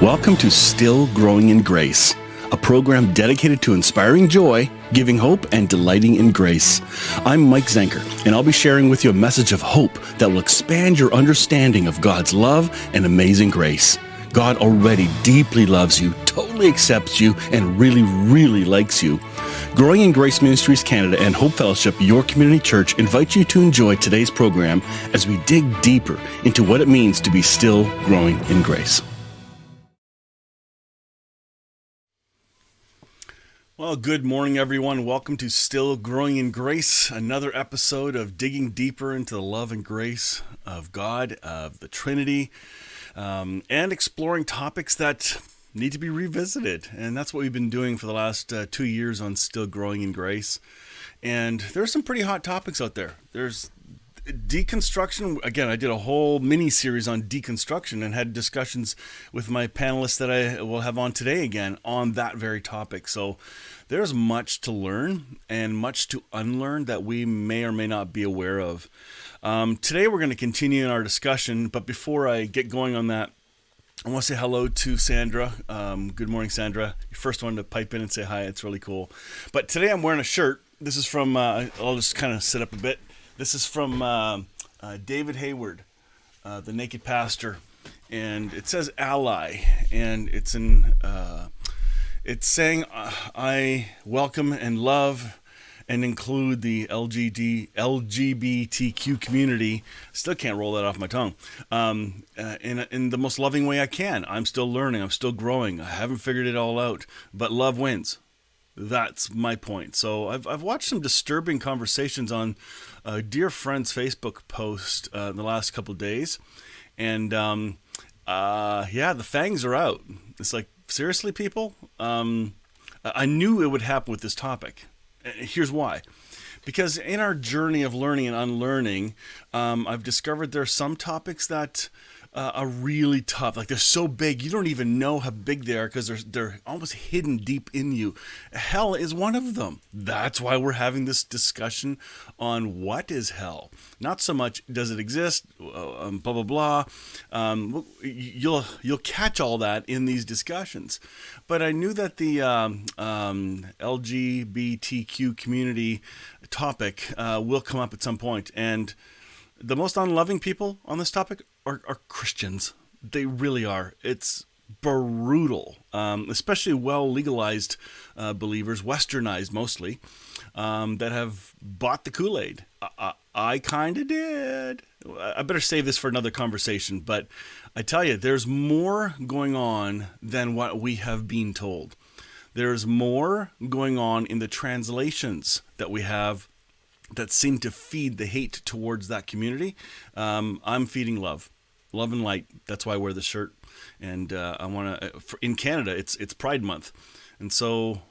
Welcome to Still Growing in Grace, a program dedicated to inspiring joy, giving hope, and delighting in grace. I'm Mike Zenker, and I'll be sharing with you a message of hope that will expand your understanding of God's love and amazing grace. God already deeply loves you, totally accepts you, and really, really likes you. Growing in Grace Ministries Canada and Hope Fellowship, your community church, invite you to enjoy today's program as we dig deeper into what it means to be still growing in grace. Well, good morning, everyone. Welcome to Still Growing in Grace, another episode of digging deeper into the love and grace of God, of the Trinity, and exploring topics that need to be revisited. And that's what we've been doing for the last 2 years on Still Growing in Grace. And there's some pretty hot topics out there. There's deconstruction. Again, I did a whole mini series on deconstruction and had discussions with my panelists that I will have on today again on that very topic. So there's much to learn and much to unlearn that we may or may not be aware of. Today we're going to continue in our discussion, but before I get going on that, I want to say hello to Sandra. Good morning, Sandra. You first one to pipe in and say hi. It's really cool. But today I'm wearing a shirt. This is from, I'll just kind of sit up a bit. This is from David Hayward, the Naked Pastor, and it says "ally," and it's saying I welcome and love and include the LGBTQ community. Still can't roll that off my tongue. In the most loving way I can. I'm still learning. I'm still growing. I haven't figured it all out, but love wins. That's my point. So I've watched some disturbing conversations on a dear friend's Facebook post in the last couple of days, and the fangs are out. It's like, seriously, people. I knew it would happen with this topic. Here's why. Because in our journey of learning and unlearning, I've discovered there are some topics that are really tough. Like, they're so big, you don't even know how big they are because they're almost hidden deep in you. Hell is one of them. That's why we're having this discussion on what is hell. Not so much does it exist, blah, blah, blah. You'll catch all that in these discussions. But I knew that the LGBTQ community topic will come up at some point. And the most unloving people on this topic are Christians. They really are. It's brutal, especially well legalized believers, westernized mostly, that have bought the Kool-Aid. I kind of did. I better save this for another conversation, but I tell you, there's more going on than what we have been told. There's more going on in the translations that we have that seem to feed the hate towards that community. I'm feeding love and light. That's why I wear the shirt. And I want to, in Canada, it's Pride Month. And so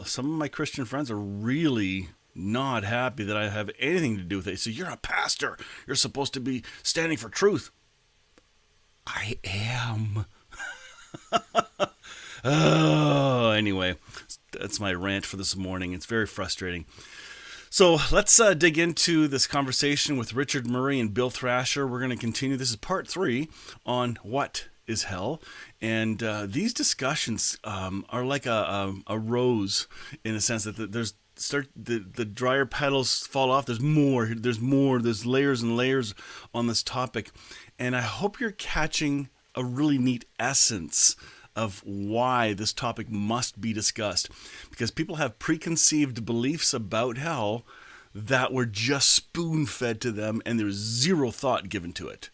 some of my Christian friends are really not happy that I have anything to do with it. So you're a pastor. You're supposed to be standing for truth. I am. Oh, anyway, that's my rant for this morning. It's very frustrating. So let's dig into this conversation with Richard Murray and Bill Thrasher. We're going to continue. This is part 3 on what is hell. And these discussions are like a rose, in a sense that the drier petals fall off. There's layers and layers on this topic. And I hope you're catching a really neat essence of why this topic must be discussed, because people have preconceived beliefs about hell that were just spoon-fed to them, and there's zero thought given to it.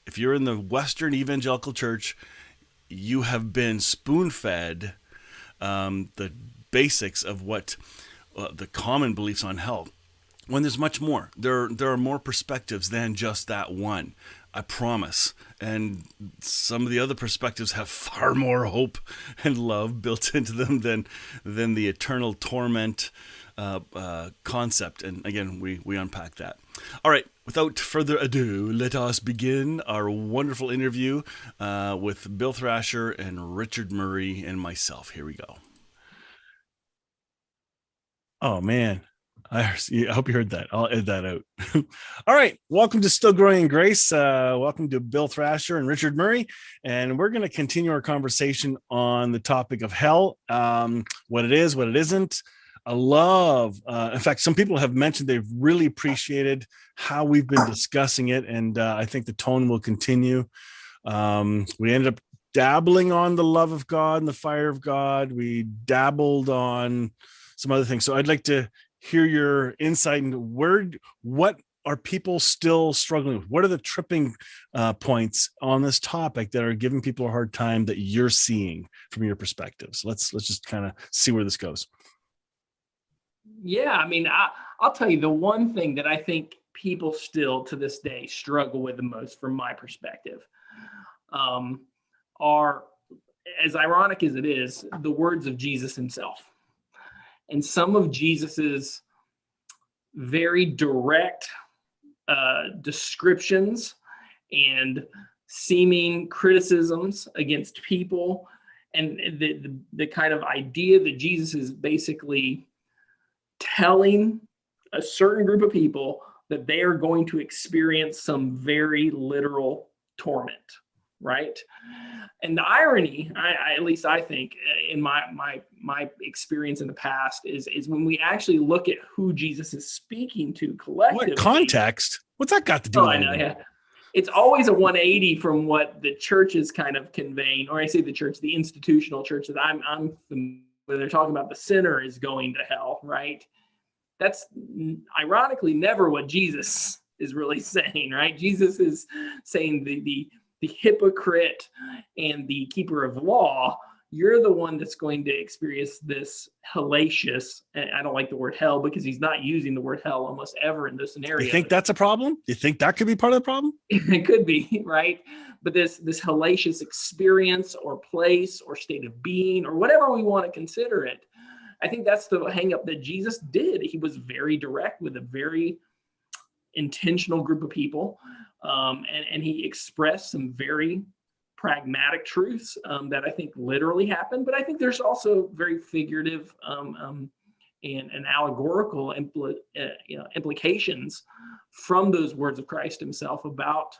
If you're in the Western evangelical church, you have been spoon-fed the basics of what the common beliefs on hell, when there's much more. There are more perspectives than just that one. I promise. And some of the other perspectives have far more hope and love built into them than the eternal torment concept. And again, we unpack that. All right, without further ado, let us begin our wonderful interview with Bill Thrasher and Richard Murray and myself. Here we go. Oh, man. I hope you heard that. I'll edit that out. All right. Welcome to Still Growing in Grace. Welcome to Bill Thrasher and Richard Murray. And we're going to continue our conversation on the topic of hell, what it is, what it isn't. I love, in fact, some people have mentioned they've really appreciated how we've been discussing it. And I think the tone will continue. We ended up dabbling on the love of God and the fire of God. We dabbled on some other things. So I'd like to hear your insight into what are people still struggling with? What are the tripping points on this topic that are giving people a hard time that you're seeing from your perspective? So let's just kind of see where this goes. Yeah, I mean, I'll tell you the one thing that I think people still to this day struggle with the most from my perspective are, as ironic as it is, the words of Jesus himself. And some of Jesus's very direct descriptions and seeming criticisms against people, and the kind of idea that Jesus is basically telling a certain group of people that they are going to experience some very literal torment, right? And the irony, at least I think, in my experience in the past, is when we actually look at who Jesus is speaking to collectively. What context? What's that got to do with anything? I know, yeah. It's always a 180 from what the church is kind of conveying, or I say the church, the institutional church that I'm familiar with. They're talking about the sinner is going to hell, right? That's ironically never what Jesus is really saying, right? Jesus is saying the hypocrite and the keeper of law, you're the one that's going to experience this hellacious, and I don't like the word hell because he's not using the word hell almost ever in this scenario. You think that's a problem? You think that could be part of the problem? It could be, right? But this hellacious experience or place or state of being or whatever we want to consider it, I think that's the hang up that Jesus did. He was very direct with a very intentional group of people. And he expressed some very pragmatic truths that I think literally happened, but I think there's also very figurative and allegorical implications from those words of Christ himself about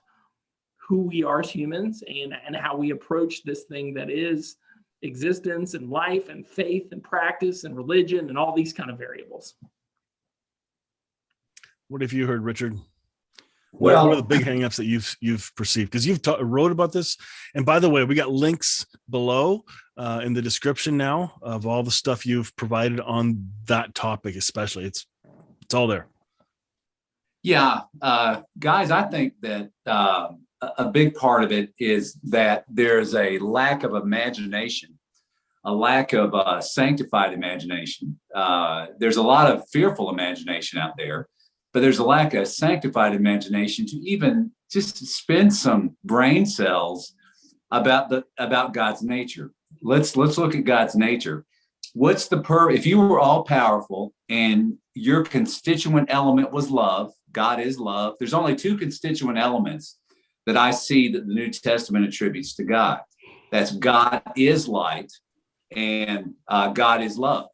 who we are as humans and how we approach this thing that is existence and life and faith and practice and religion and all these kind of variables. What have you heard, Richard? Well, what are the big hangups that you've perceived? Because you've wrote about this, and by the way, we got links below in the description now of all the stuff you've provided on that topic, especially. It's all there. Yeah, guys, I think that a big part of it is that there's a lack of imagination, a lack of sanctified imagination. There's a lot of fearful imagination out there. But there's a lack of sanctified imagination to even just spend some brain cells about God's nature. Let's look at God's nature. What's if you were all powerful and your constituent element was love, God is love. There's only two constituent elements that I see that the New Testament attributes to God. That's God is light and God is love.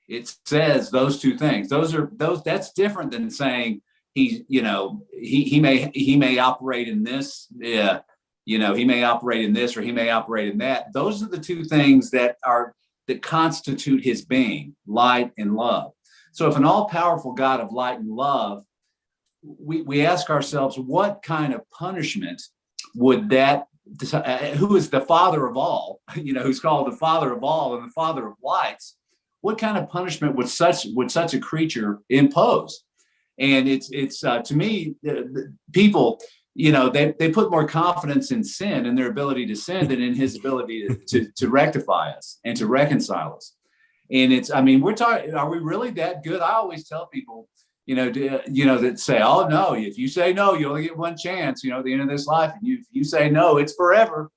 It says those two things. That's different than saying he may operate in this, he may operate in this or he may operate in that. Those are the two things that constitute his being, light and love. So if an all-powerful God of light and love, we ask ourselves, what kind of punishment would that, who is the father of all, who's called the father of all and the father of lights, what kind of punishment would such a creature impose? And it's to me, people, they put more confidence in sin and their ability to sin than in his ability to rectify us and to reconcile us. And we're talking, are we really that good? I always tell people, that say, oh no, if you say no, you only get one chance, at the end of this life. And if you say no, it's forever.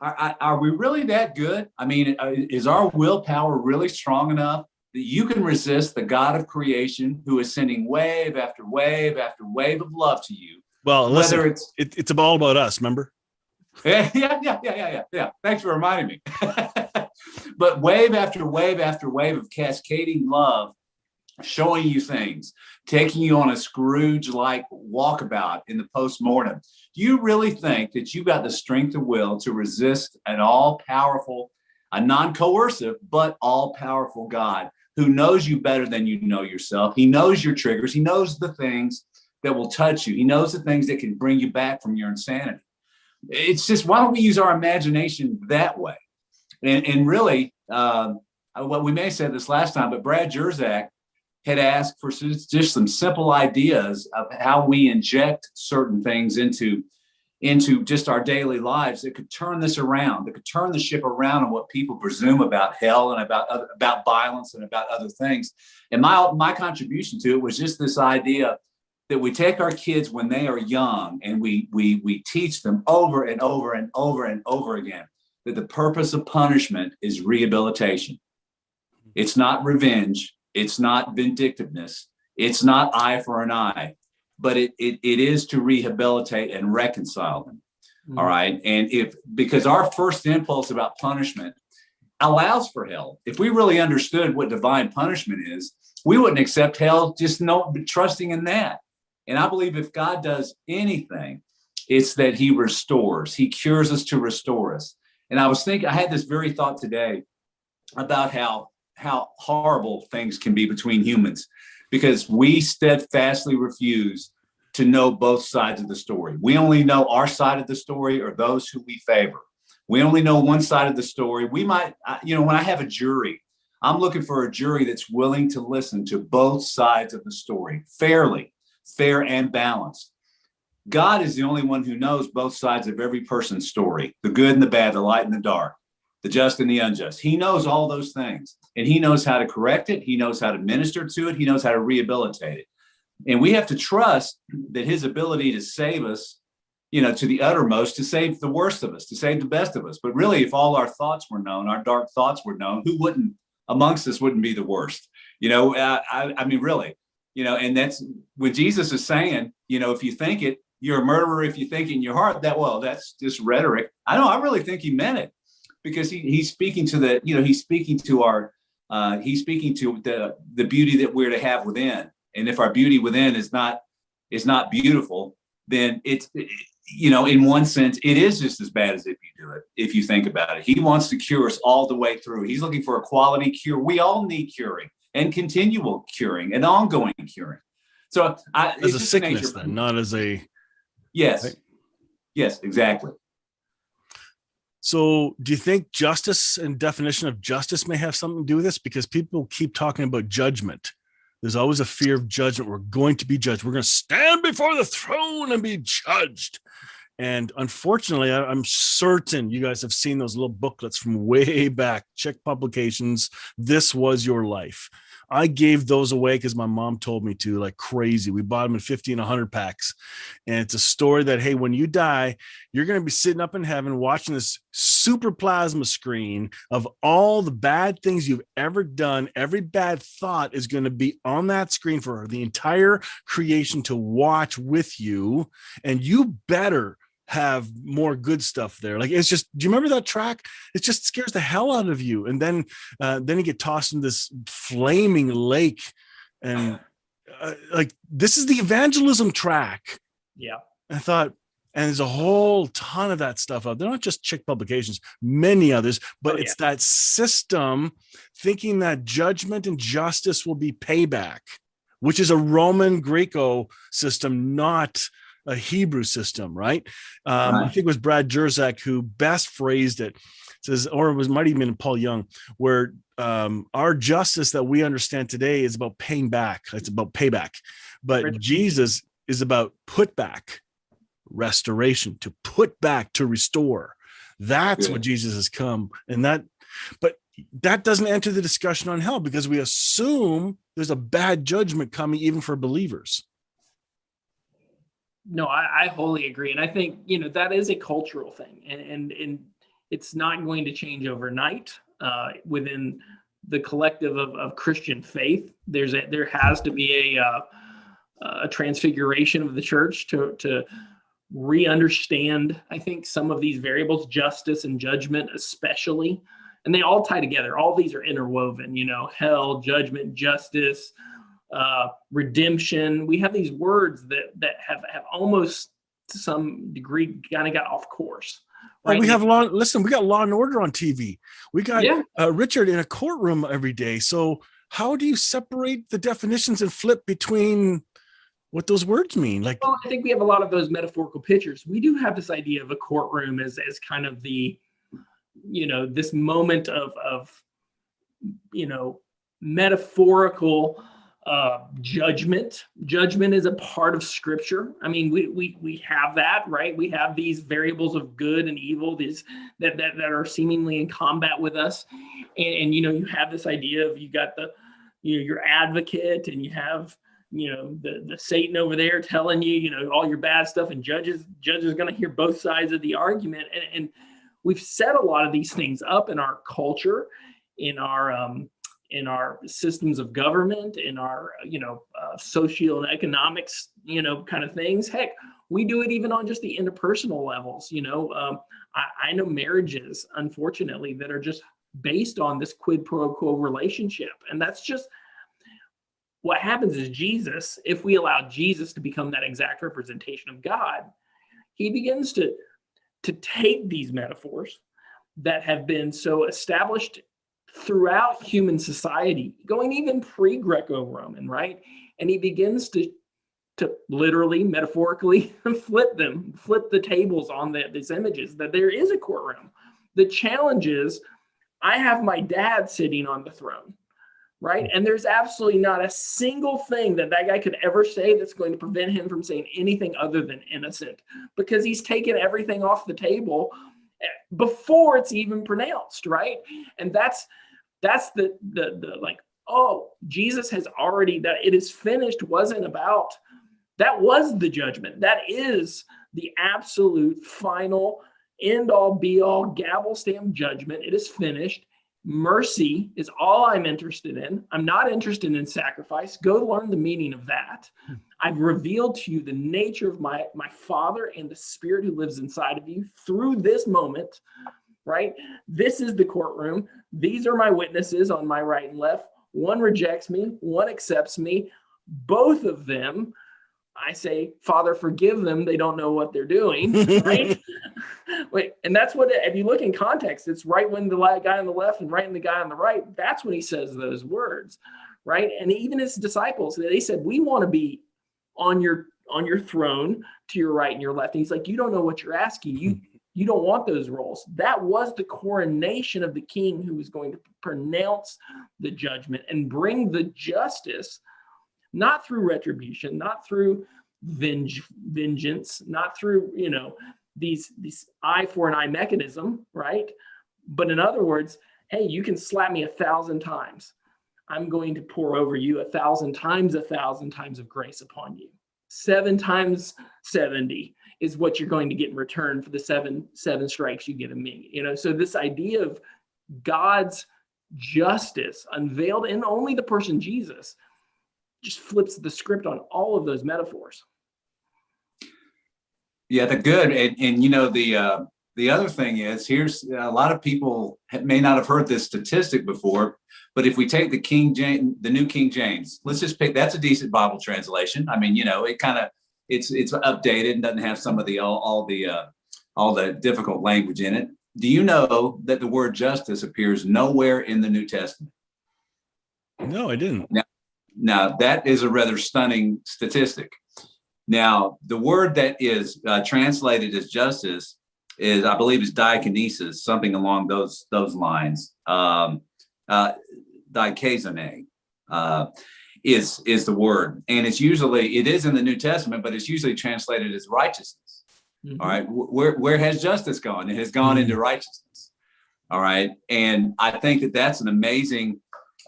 Are we really that good? Is our willpower really strong enough that you can resist the God of creation who is sending wave after wave after wave of love to you? Well, listen, it's all about us, remember? Yeah. Thanks for reminding me. But wave after wave after wave of cascading love showing you things, taking you on a Scrooge-like walkabout in the postmortem, do you really think that you got the strength of will to resist an all-powerful, a non-coercive, but all-powerful God who knows you better than you know yourself? He knows your triggers. He knows the things that will touch you. He knows the things that can bring you back from your insanity. It's just, why don't we use our imagination that way? And really, well, we may have said this last time, but Brad Jerzak had asked for just some simple ideas of how we inject certain things into just our daily lives that could turn this around, that could turn the ship around on what people presume about hell and about violence and about other things. And my contribution to it was just this idea that we take our kids when they are young and we teach them over and over and over and over again that the purpose of punishment is rehabilitation. It's not revenge. It's not vindictiveness. It's not eye for an eye, but it is to rehabilitate and reconcile them. All right. And because our first impulse about punishment allows for hell. If we really understood what divine punishment is, we wouldn't accept hell, just trusting in that. And I believe if God does anything, it's that he restores. He cures us to restore us. And I had this very thought today about how horrible things can be between humans because we steadfastly refuse to know both sides of the story. We only know our side of the story or those who we favor. We only know one side of the story. We might, when I have a jury, I'm looking for a jury that's willing to listen to both sides of the story fairly, fair and balanced. God is the only one who knows both sides of every person's story, the good and the bad, the light and the dark, the just and the unjust. He knows all those things, and he knows how to correct it. He knows how to minister to it. He knows how to rehabilitate it. And we have to trust that his ability to save us, to the uttermost, to save the worst of us, to save the best of us. But really, if all our thoughts were known, our dark thoughts were known, who amongst us wouldn't be the worst? I mean, really, and that's when Jesus is saying, if you think it, you're a murderer. If you think it in your heart, that's just rhetoric. I really think he meant it because he's speaking to the beauty that we're to have within. And if our beauty within is not beautiful, then it's, in one sense, it is just as bad as if you do it, if you think about it. He wants to cure us all the way through. He's looking for a quality cure. We all need curing and continual curing and ongoing curing. So as a sickness then, not as a... Yes. Right? Yes, exactly. So do you think justice and definition of justice may have something to do with this? Because people keep talking about judgment. There's always a fear of judgment. We're going to be judged. We're going to stand before the throne and be judged. And unfortunately, I'm certain you guys have seen those little booklets from way back, Czech publications. This was your life. I gave those away because my mom told me to, like crazy. We bought them in 50 and 100 packs. And it's a story that, hey, when you die, you're going to be sitting up in heaven watching this super plasma screen of all the bad things you've ever done. Every bad thought is going to be on that screen for the entire creation to watch with you. And you better have more good stuff there. Like, it's just, do you remember that track? It just scares the hell out of you. And then you get tossed in this flaming lake. And like, this is the evangelism track. Yeah. I thought, and there's a whole ton of that stuff out. They're not just Chick publications, many others, but it's that system thinking that judgment and justice will be payback, which is a Roman Greco system, not a Hebrew system, right? I think it was Brad Jerzak who best phrased it. Says, or it might even been Paul Young, where our justice that we understand today is about paying back. It's about payback, but Jesus is about put back, restoration, to put back, to restore. That's what Jesus has come, but that doesn't enter the discussion on hell because we assume there's a bad judgment coming even for believers. No, I wholly agree. And I think, that is a cultural thing and it's not going to change overnight within the collective of Christian faith. There has to be a transfiguration of the church to re-understand, I think, some of these variables, justice and judgment especially, and they all tie together. All these are interwoven, hell, judgment, justice, redemption. We have these words that have almost to some degree kind of got off course. Right? Right? We have we got Law and Order on TV. We got Richard in a courtroom every day. So how do you separate the definitions and flip between what those words mean? Like, well, I think we have a lot of those metaphorical pictures. We do have this idea of a courtroom as kind of the, this moment of metaphorical judgment. Judgment is a part of Scripture. I mean, we have that, right? We have these variables of good and evil, these that are seemingly in combat with us, and you have this idea of, you got the your advocate, and you have the Satan over there telling you all your bad stuff, and judge is going to hear both sides of the argument, and we've set a lot of these things up in our culture, in our systems of government, in our social and economics kind of things. Heck, we do it even on just the interpersonal levels. I know marriages, unfortunately, that are just based on this quid pro quo relationship, and that's just what happens. Is Jesus, if we allow Jesus to become that exact representation of God, he begins to take these metaphors that have been so established throughout human society, going even pre-Greco-Roman, right? And he begins to literally, metaphorically flip the tables on these images, that there is a courtroom. The challenge is, I have my dad sitting on the throne, right? And there's absolutely not a single thing that guy could ever say that's going to prevent him from saying anything other than innocent, because he's taken everything off the table before it's even pronounced, right? And that's the like, oh, Jesus has already, that it is finished wasn't about, that was the judgment. That is the absolute final end all be all gavel stamp judgment. It is finished. Mercy is all I'm interested in. I'm not interested in sacrifice. Go learn the meaning of that. I've revealed to you the nature of my Father and the Spirit who lives inside of you through this moment, right? This is the courtroom. These are my witnesses on my right and left. One rejects me, one accepts me. Both of them, I say, Father, forgive them. They don't know what they're doing, right? Wait, and that's what, if you look in context, it's right when the guy on the left and right when the guy on the right, that's when he says those words, right? And even his disciples, they said, we want to be on your throne to your right and your left. And he's like, you don't know what you're asking. You don't want those roles. That was the coronation of the king who was going to pronounce the judgment and bring the justice, not through retribution, not through vengeance, not through, these eye for an eye mechanism, right? But in other words, hey, you can slap me 1,000 times. I'm going to pour over you 1,000 times of grace upon you. 7 times 70 is what you're going to get in return for the seven strikes you get of me. So this idea of God's justice unveiled in only the person Jesus just flips the script on all of those metaphors. Yeah, they're good. And the other thing is, here's a lot of people may not have heard this statistic before, but if we take the New King James, let's just pick, that's a decent Bible translation. I mean, it kind of, it's updated and doesn't have some of the all the difficult language in it. Do you know that the word justice appears nowhere in the New Testament? No, I didn't. Now that is a rather stunning statistic. Now, the word that is translated as justice is, I believe, is diakinesis, something along those lines. Dikazone is the word, and it is in the New Testament, but it's usually translated as righteousness. Mm-hmm. All right, where has justice gone? It has gone into righteousness. All right, and I think that that's an amazing.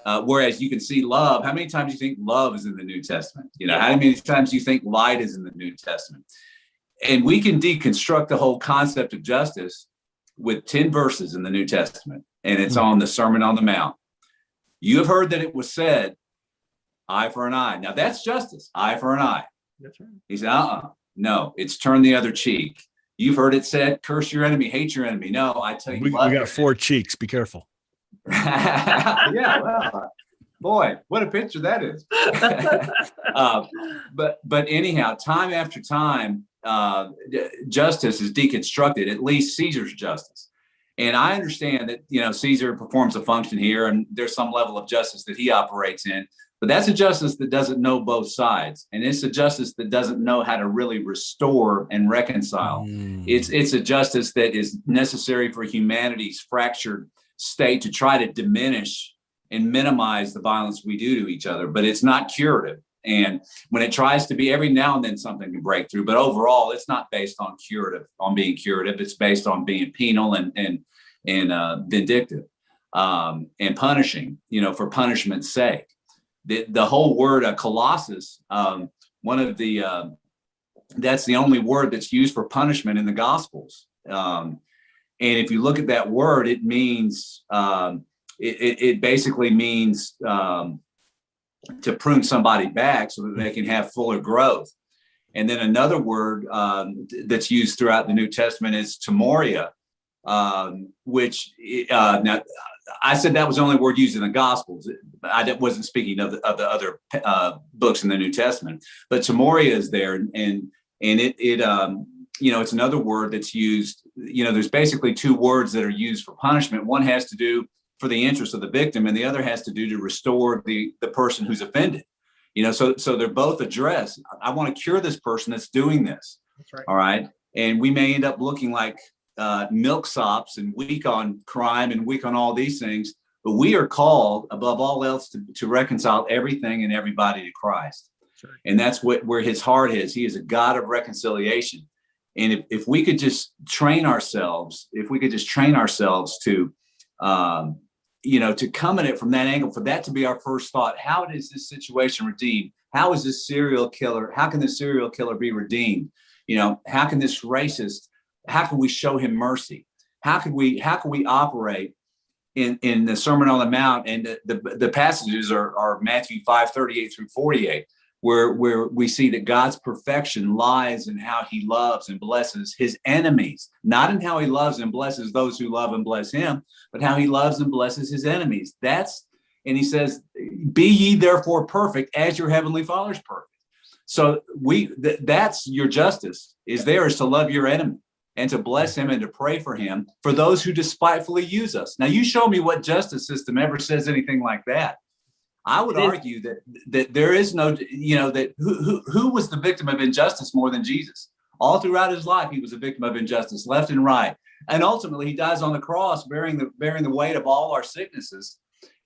Whereas you can see love. How many times do you think love is in the New Testament? How many times do you think light is in the New Testament? And we can deconstruct the whole concept of justice with 10 verses in the New Testament, and it's on the Sermon on the Mount. You have heard that it was said, eye for an eye. Now that's justice, eye for an eye. That's right. He said, no, it's turn the other cheek. You've heard it said, curse your enemy, hate your enemy. No, I tell you we got 4 cheeks. Be careful. Yeah, well, Boy, what a picture that is. But anyhow, time after time, justice is deconstructed, at least Caesar's justice. And I understand that, Caesar performs a function here and there's some level of justice that he operates in, but that's a justice that doesn't know both sides. And it's a justice that doesn't know how to really restore and reconcile. It's a justice that is necessary for humanity's fractured state to try to diminish and minimize the violence we do to each other, but it's not curative. And when it tries to be, every now and then something can break through, but overall, it's not based on being curative. It's based on being penal and vindictive, and punishing, for punishment's sake. The whole word colossus, that's the only word that's used for punishment in the Gospels. And if you look at that word, it means, it basically means to prune somebody back so that they can have fuller growth. And then another word that's used throughout the New Testament is timoria, which now I said that was the only word used in the Gospels. I wasn't speaking of the other books in the New Testament, but timoria is there, and it's another word that's used. There's basically two words that are used for punishment. One has to do for the interest of the victim, and the other has to do to restore the person who's offended. So they're both addressed. I want to cure this person that's doing this. That's right. All right. And we may end up looking like milksops and weak on crime and weak on all these things, but we are called above all else to reconcile everything and everybody to Christ. That's right. And that's where his heart is. He is a God of reconciliation. And if we could just train ourselves, to to come at it from that angle, for that to be our first thought. How is this situation redeemed? How can this serial killer be redeemed? How can this racist, how can we show him mercy? How can we operate in the Sermon on the Mount? And the passages are Matthew 5:38-48, where we see that God's perfection lies in how he loves and blesses his enemies, not in how he loves and blesses those who love and bless him, but how he loves and blesses his enemies. And he says, be ye therefore perfect as your heavenly Father's perfect. So that's your justice is to love your enemy and to bless him and to pray for him, for those who despitefully use us. Now you show me what justice system ever says anything like that. I would argue that there is no, that who was the victim of injustice more than Jesus? All throughout his life, he was a victim of injustice, left and right. And ultimately, he dies on the cross, bearing the weight of all our sicknesses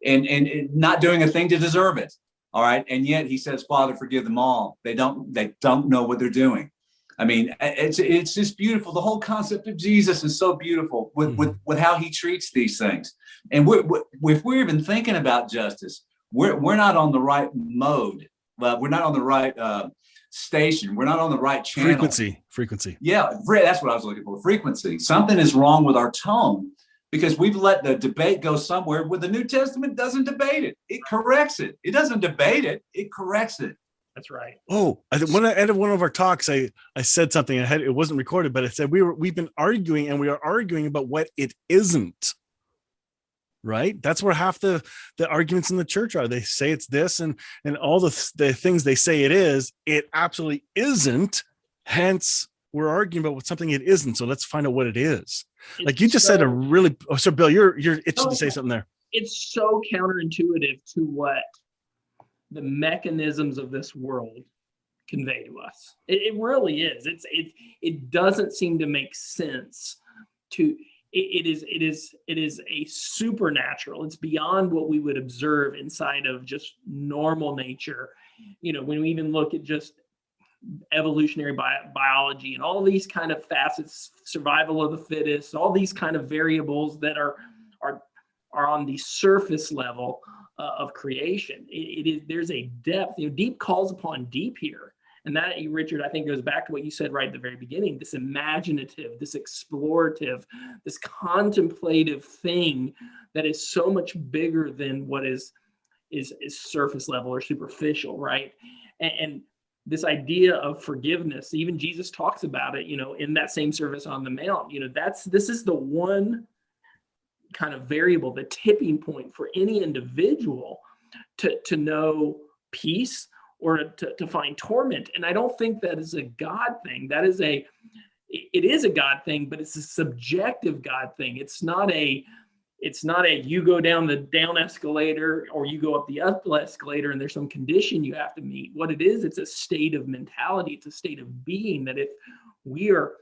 and not doing a thing to deserve it. All right. And yet he says, Father, forgive them all. They don't know what they're doing. I mean, it's just beautiful. The whole concept of Jesus is so beautiful with how he treats these things. And if we're even thinking about justice, we're not on the right mode. We're not on the right station. We're not on the right channel. Frequency. Yeah, that's what I was looking for. Frequency. Something is wrong with our tone because we've let the debate go somewhere where the New Testament doesn't debate it. It corrects it. It doesn't debate it. It corrects it. That's right. Oh, when I ended one of our talks, I said something. It wasn't recorded, but I said we've been arguing, and we are arguing about what it isn't. Right? That's where half the arguments in the church are. They say it's this, and all the things they say it is, it absolutely isn't. Hence, we're arguing about something it isn't. So let's find out what it is. Like you just said a really. Oh, so Bill, you're itching to say something there. It's so counterintuitive to what the mechanisms of this world convey to us. It really is. It doesn't seem to make sense to. It is a supernatural. It's beyond what we would observe inside of just normal nature. When we even look at just evolutionary biology and all these kind of facets, survival of the fittest, all these kind of variables that are on the surface level of creation. There's a depth. Deep calls upon deep here. And that, Richard, I think goes back to what you said right at the very beginning, this imaginative, this explorative, this contemplative thing that is so much bigger than what is surface level or superficial, right? And this idea of forgiveness, even Jesus talks about it, in that same Sermon on the Mount. This is the one kind of variable, the tipping point for any individual to know peace or to find torment. And I don't think that is a God thing. It is a God thing, but it's a subjective God thing. It's not a you go down the down escalator or you go up the up escalator and there's some condition you have to meet. What it is, it's a state of mentality. It's a state of being that if we are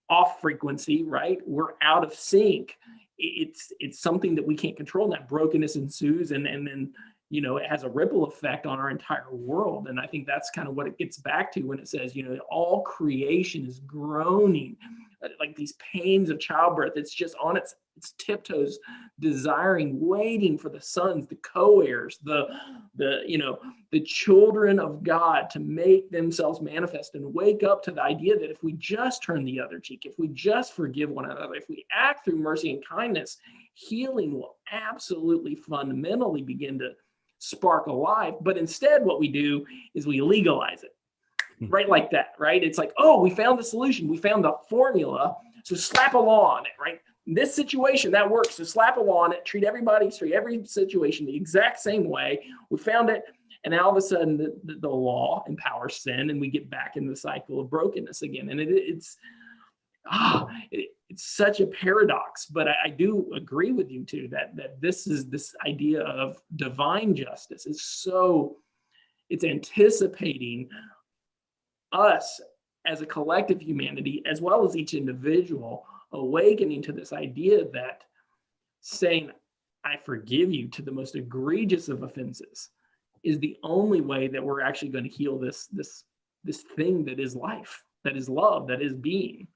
off frequency, right, we're out of sync. It's something that we can't control, and that brokenness ensues, and then it has a ripple effect on our entire world. And I think that's kind of what it gets back to when it says, all creation is groaning, like these pains of childbirth. It's just on its tiptoes, desiring, waiting for the sons, the co-heirs, the children of God to make themselves manifest and wake up to the idea that if we just turn the other cheek, if we just forgive one another, if we act through mercy and kindness, healing will absolutely fundamentally begin to spark alive. But instead, what we do is we legalize it, right? Like that, right? It's like, oh, we found the solution. We found the formula. So slap a law on it, right? In this situation, that works. So slap a law on it, treat every situation the exact same way. We found it. And now all of a sudden the law empowers sin and we get back in the cycle of brokenness again. And it's such a paradox, but I do agree with you too, that this idea of divine justice it's anticipating us as a collective humanity, as well as each individual, awakening to this idea that saying, I forgive you to the most egregious of offenses is the only way that we're actually going to heal this thing that is life, that is love, that is being.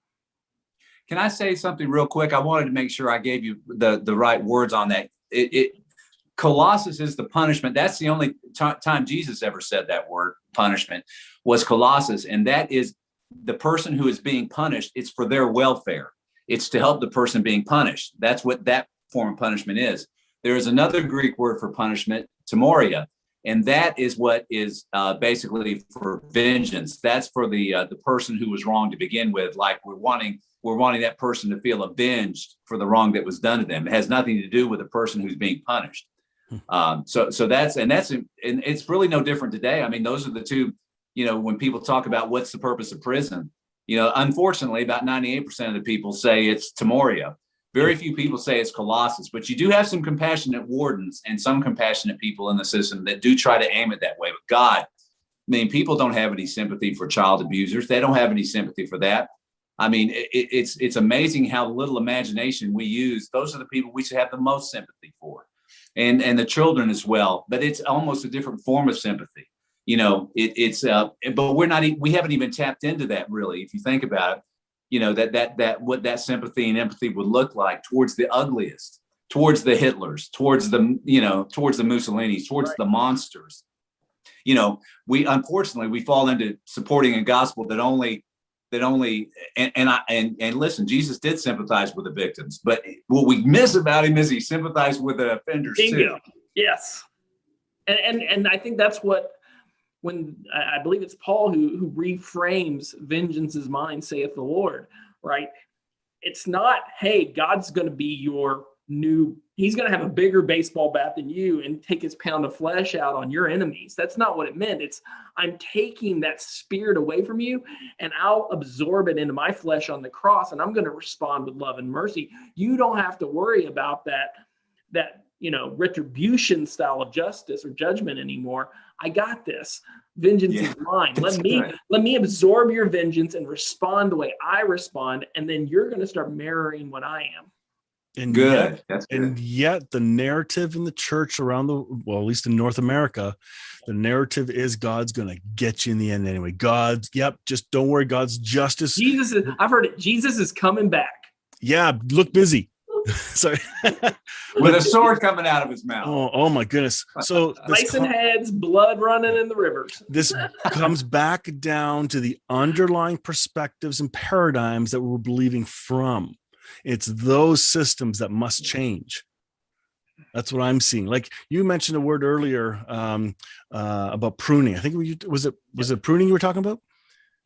Can I say something real quick? I wanted to make sure I gave you the right words on that. Colossus is the punishment. That's the only time Jesus ever said that word, punishment, was Colossus. And that is the person who is being punished. It's for their welfare. It's to help the person being punished. That's what that form of punishment is. There is another Greek word for punishment, timoria, and that is what is basically for vengeance. That's for the person who was wrong to begin with. Like we're wanting that person to feel avenged for the wrong that was done to them. It has nothing to do with the person who's being punished. So it's really no different today. I mean, those are the two. When people talk about what's the purpose of prison, unfortunately, about 98% of the people say it's timoria. Very few people say it's Colossus, but you do have some compassionate wardens and some compassionate people in the system that do try to aim it that way. But God, people don't have any sympathy for child abusers. They don't have any sympathy for that. It's amazing how little imagination we use. Those are the people we should have the most sympathy for, and the children as well. But it's almost a different form of sympathy. But we haven't even tapped into that really. If you think about it, that what that sympathy and empathy would look like towards the ugliest, towards the Hitlers, towards the Mussolinis, towards the monsters. We unfortunately fall into supporting a gospel that only and listen, Jesus did sympathize with the victims, but what we miss about him is he sympathized with the offenders too. Yes. And I think that's what, when I believe it's Paul who reframes vengeance is mine, saith the Lord, right? It's not, hey, God's going to be he's going to have a bigger baseball bat than you and take his pound of flesh out on your enemies. That's not what it meant. It's, I'm taking that spirit away from you and I'll absorb it into my flesh on the cross, and I'm going to respond with love and mercy. You don't have to worry about that retribution style of justice or judgment anymore. I got this. Vengeance is mine. Let me absorb your vengeance and respond the way I respond, and then you're going to start mirroring what I am. And good. And yet the narrative in the church around at least in North America, the narrative is God's going to get you in the end anyway. Just don't worry. God's justice. I've heard it. Jesus is coming back. Yeah. Look busy. Sorry. With a sword coming out of his mouth. Oh my goodness. So slicing heads, blood running in the rivers. This comes back down to the underlying perspectives and paradigms that we're believing from. It's those systems that must change. That's what I'm seeing. Like you mentioned a word earlier about pruning. I think was it pruning you were talking about?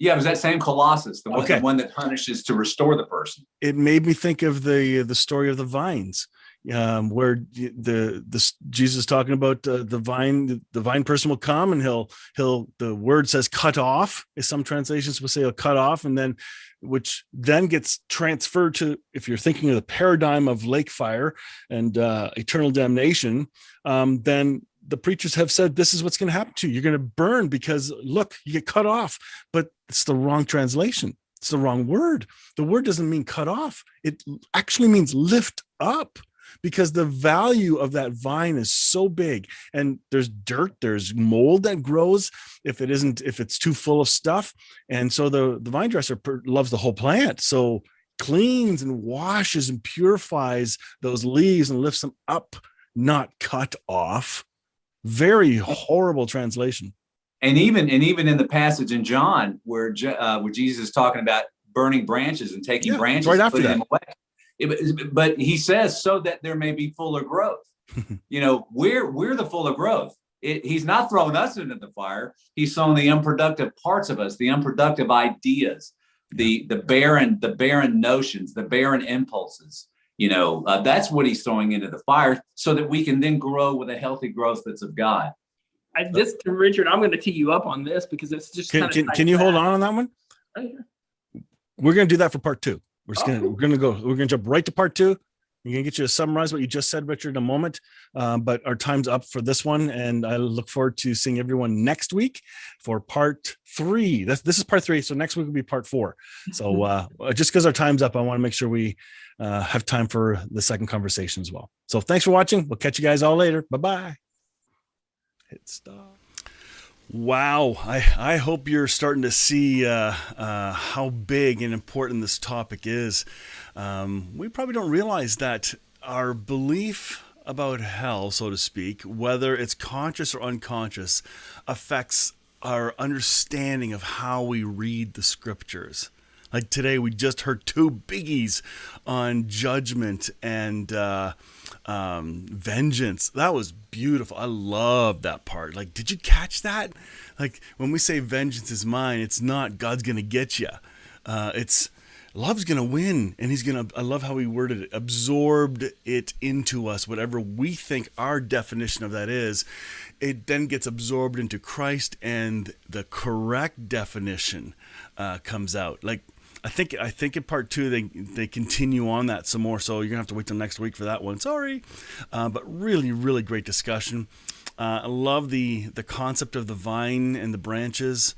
Yeah, it was that same Colossus, the one that punishes to restore the person. It made me think of the story of the vines. where Jesus is talking about the vine person will come, and the word says cut off. Some translations will say he'll cut off, and then which then gets transferred to, if you're thinking of the paradigm of lake fire and eternal damnation, then the preachers have said this is what's going to happen to you. You're going to burn because look, you get cut off, but it's the wrong translation. It's the wrong word. The word doesn't mean cut off. It actually means lift up, because the value of that vine is so big, and there's dirt, there's mold that grows if it's too full of stuff. And so the vine dresser loves the whole plant. So cleans and washes and purifies those leaves and lifts them up, not cut off. Very horrible translation. And even in the passage in John where Jesus is talking about burning branches and taking branches right and after putting that. them away. But he says, so that there may be fuller growth. We're the fuller growth. He's not throwing us into the fire. He's throwing the unproductive parts of us, the unproductive ideas, the barren notions, the barren impulses. That's what he's throwing into the fire, so that we can then grow with a healthy growth that's of God. Richard, I'm going to tee you up on this because it's just can you hold on that one? Oh, yeah. We're going to do that for part 2. We're going to jump right to part 2. We're going to get you to summarize what you just said, Richard, in a moment. But our time's up for this one, and I look forward to seeing everyone next week for part 3. This is part 3, so next week will be part 4. So just because our time's up, I want to make sure we have time for the second conversation as well. So thanks for watching. We'll catch you guys all later. Bye-bye. Hit stop. Wow. I hope you're starting to see how big and important this topic is. We probably don't realize that our belief about hell, so to speak, whether it's conscious or unconscious, affects our understanding of how we read the scriptures. Like today, we just heard 2 biggies on judgment and vengeance. That was beautiful. I love that part. Like, did you catch that? Like, when we say vengeance is mine, it's not God's going to get you. It's love's going to win. And he's going to, I love how he worded it, absorbed it into us, whatever we think our definition of that is. It then gets absorbed into Christ, and the correct definition comes out. Like, I think in part 2 they continue on that some more, so you're gonna have to wait till next week for that one. Sorry, but really, really great discussion. I love the concept of the vine and the branches.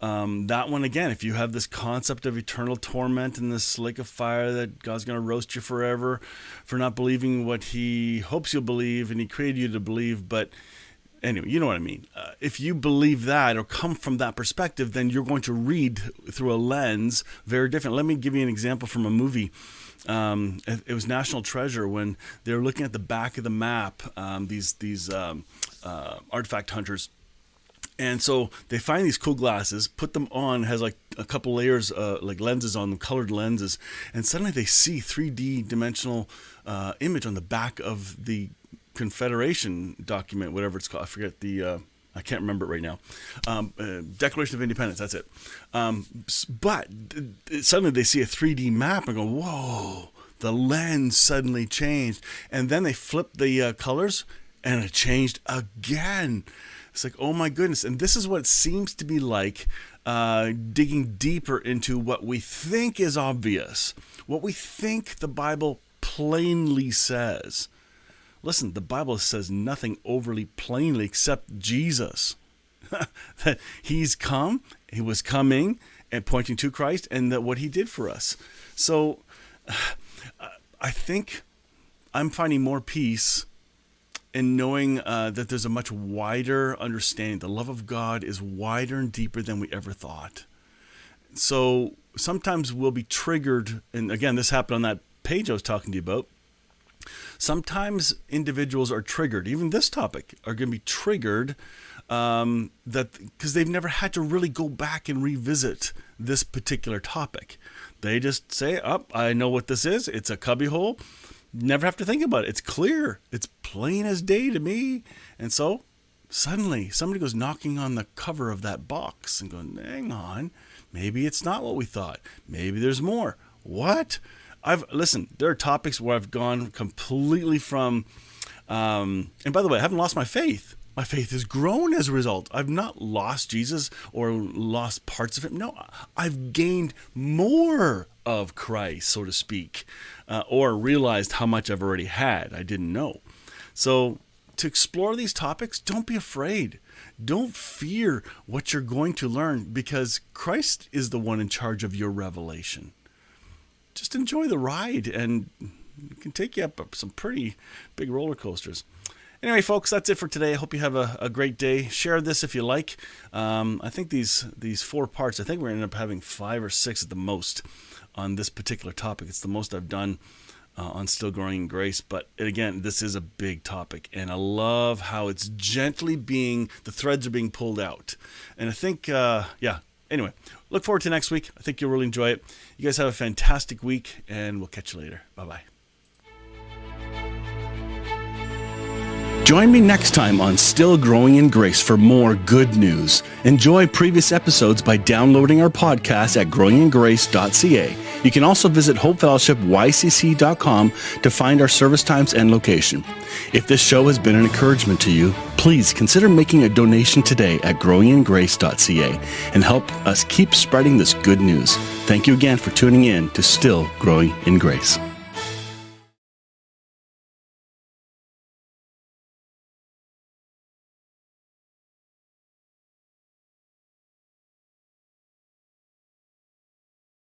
That one again, if you have this concept of eternal torment and this lake of fire that God's gonna roast you forever for not believing what He hopes you'll believe and He created you to believe, but anyway, you know what I mean. If you believe that or come from that perspective, then you're going to read through a lens very different. Let me give you an example from a movie. It was National Treasure, when they were looking at the back of the map, these artifact hunters. And so they find these cool glasses, put them on, has like a couple layers, like lenses on them, colored lenses, and suddenly they see 3D dimensional image on the back of the Confederation document, whatever it's called. I forget I can't remember it right now. Declaration of Independence, that's it. But suddenly they see a 3D map and go, whoa, the lens suddenly changed. And then they flip the colors and it changed again. It's like, oh my goodness. And this is what it seems to be like, digging deeper into what we think is obvious, what we think the Bible plainly says. Listen, the Bible says nothing overly plainly except Jesus. That he's come, he was coming and pointing to Christ, and that what he did for us. So I think I'm finding more peace in knowing that there's a much wider understanding. The love of God is wider and deeper than we ever thought. So sometimes we'll be triggered, and again, this happened on that page I was talking to you about. Sometimes individuals are triggered, even this topic, are going to be triggered that because they've never had to really go back and revisit this particular topic. They just say, oh, I know what this is. It's a cubbyhole. Never have to think about it. It's clear. It's plain as day to me. And so suddenly somebody goes knocking on the cover of that box and going, hang on, maybe it's not what we thought. Maybe there's more. What? there are topics where I've gone completely from, and by the way, I haven't lost my faith. My faith has grown as a result. I've not lost Jesus or lost parts of him. No, I've gained more of Christ, so to speak, or realized how much I've already had I didn't know. So to explore these topics, don't be afraid. Don't fear what you're going to learn, because Christ is the one in charge of your revelation. Just enjoy the ride, and it can take you up some pretty big roller coasters. Anyway, folks, that's it for today. I hope you have a great day. Share this if you like. I think these 4 parts, I think we're going to end up having 5 or 6 at the most on this particular topic. It's the most I've done on Still Growing in Grace. But again, this is a big topic, and I love how it's gently the threads are being pulled out. And I think, anyway, look forward to next week. I think you'll really enjoy it. You guys have a fantastic week, and we'll catch you later. Bye-bye. Join me next time on Still Growing in Grace for more good news. Enjoy previous episodes by downloading our podcast at growingingrace.ca. You can also visit hopefellowshipycc.com to find our service times and location. If this show has been an encouragement to you, please consider making a donation today at growingingrace.ca and help us keep spreading this good news. Thank you again for tuning in to Still Growing in Grace.